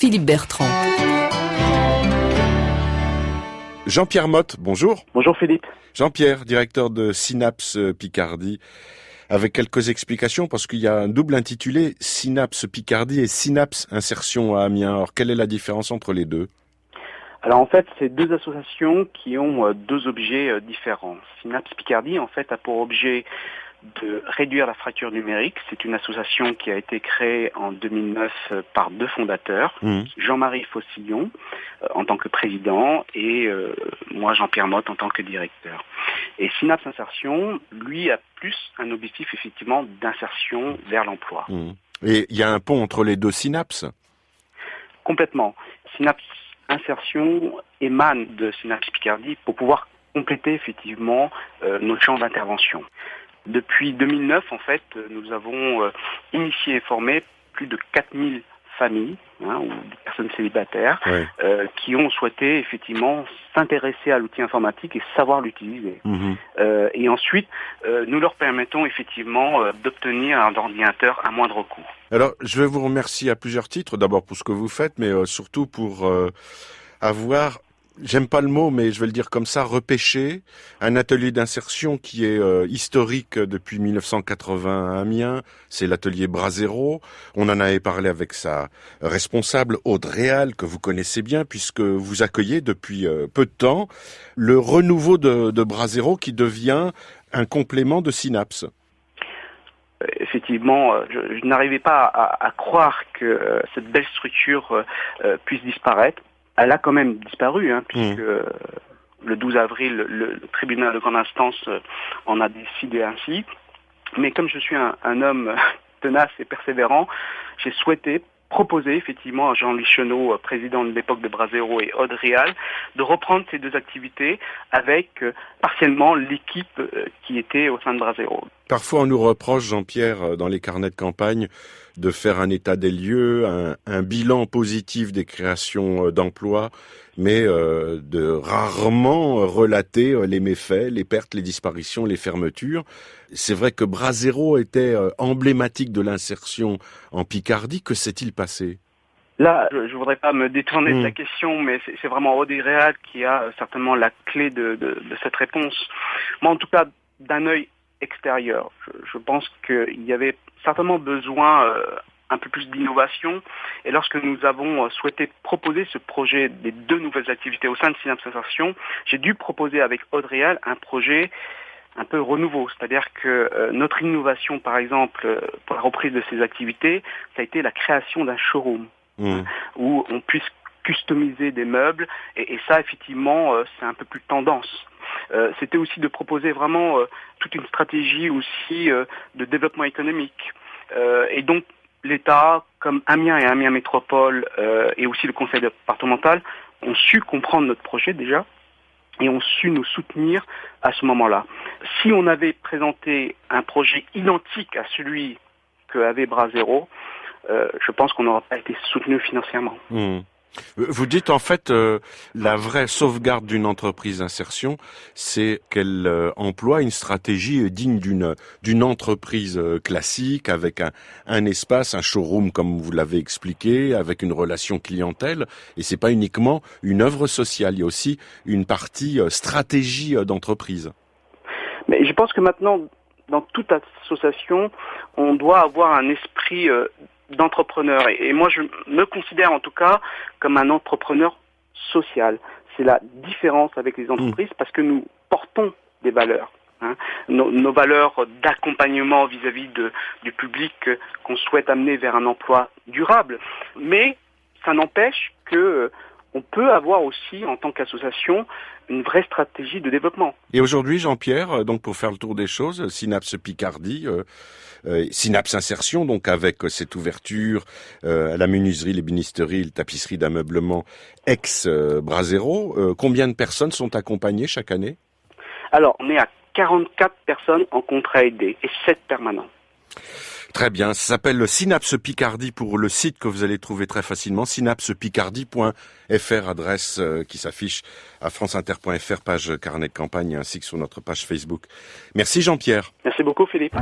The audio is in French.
Philippe Bertrand. Jean-Pierre Motte, bonjour. Bonjour Philippe. Jean-Pierre, directeur de Synapse Picardie, avec quelques explications parce qu'il y a un double intitulé Synapse Picardie et Synapse Insertion à Amiens. Alors quelle est la différence entre les deux ? Alors en fait, c'est deux associations qui ont deux objets différents. Synapse Picardie en fait a pour objet de réduire la fracture numérique. C'est une association qui a été créée en 2009 par deux fondateurs, Jean-Marie Faucillon en tant que président et moi Jean-Pierre Motte en tant que directeur. Et Synapse Insertion, lui, a plus un objectif effectivement d'insertion vers l'emploi. Et il y a un pont entre les deux synapses ? Complètement. Synapse Insertion émane de Synapse Picardie pour pouvoir compléter effectivement nos champs d'intervention. Depuis 2009, en fait, nous avons initié et formé plus de 4000 familles ou des personnes célibataires qui ont souhaité effectivement s'intéresser à l'outil informatique et savoir l'utiliser. Et ensuite, nous leur permettons effectivement d'obtenir un ordinateur à moindre coût. Alors, je vais vous remercier à plusieurs titres. D'abord pour ce que vous faites, mais surtout pour avoir... J'aime pas le mot, mais je vais le dire comme ça, repêcher un atelier d'insertion qui est historique depuis 1980 à Amiens. C'est l'atelier Brasero. On en avait parlé avec sa responsable, Aude Réal, que vous connaissez bien, puisque vous accueillez depuis peu de temps le renouveau de Brasero qui devient un complément de Synapse. Effectivement, je n'arrivais pas à croire que cette belle structure puisse disparaître. Elle a quand même disparu, puisque le 12 avril, le tribunal de grande instance en a décidé ainsi. Mais comme je suis un homme tenace et persévérant, j'ai souhaité proposer effectivement à Jean-Louis Chenot, président de l'époque de Brasero, et Aude Réal, de reprendre ces deux activités avec partiellement l'équipe qui était au sein de Brasero. Parfois on nous reproche, Jean-Pierre, dans les carnets de campagne, de faire un état des lieux, un bilan positif des créations d'emplois, mais de rarement relater les méfaits, les pertes, les disparitions, les fermetures. C'est vrai que Brasero était emblématique de l'insertion en Picardie. Que s'est-il passé ? Là, je voudrais pas me détourner de la question, mais c'est vraiment Aude Réal qui a certainement la clé de cette réponse. Moi, en tout cas, d'un œil extérieur, je pense qu'il y avait certainement besoin un peu plus d'innovation. Et lorsque nous avons souhaité proposer ce projet des deux nouvelles activités au sein de Synapse Insertion, j'ai dû proposer avec Aude Réal un projet un peu renouveau. C'est-à-dire que notre innovation, par exemple, pour la reprise de ces activités, ça a été la création d'un showroom où on puisse customiser des meubles. Et ça, effectivement, c'est un peu plus tendance. C'était aussi de proposer vraiment toute une stratégie aussi de développement économique. Et donc, l'État, comme Amiens et Amiens Métropole, et aussi le conseil départemental, ont su comprendre notre projet déjà et ont su nous soutenir à ce moment-là. Si on avait présenté un projet identique à celui qu'avait Brasero, je pense qu'on n'aurait pas été soutenu financièrement. Vous dites en fait la vraie sauvegarde d'une entreprise d'insertion, c'est qu'elle emploie une stratégie digne d'une entreprise classique avec un espace, un showroom comme vous l'avez expliqué, avec une relation clientèle. Et c'est pas uniquement une œuvre sociale, il y a aussi une partie stratégie d'entreprise. Mais je pense que maintenant, dans toute association, on doit avoir un esprit d'entrepreneur. Et moi, je me considère en tout cas comme un entrepreneur social. C'est la différence avec les entreprises parce que nous portons des valeurs. Nos valeurs d'accompagnement vis-à-vis du public qu'on souhaite amener vers un emploi durable. Mais ça n'empêche que on peut avoir aussi, en tant qu'association, une vraie stratégie de développement. Et aujourd'hui, Jean-Pierre, donc pour faire le tour des choses, Synapse Picardie, Synapse Insertion, donc avec cette ouverture à la menuiserie, l'ébénisterie, la tapisserie d'ameublement ex-Brasero, combien de personnes sont accompagnées chaque année ? Alors, on est à 44 personnes en contrat aidé et 7 permanents. Très bien, ça s'appelle Synapse Picardie pour le site que vous allez trouver très facilement, synapsepicardie.fr, adresse qui s'affiche à franceinter.fr, page carnet de campagne, ainsi que sur notre page Facebook. Merci Jean-Pierre. Merci beaucoup Philippe.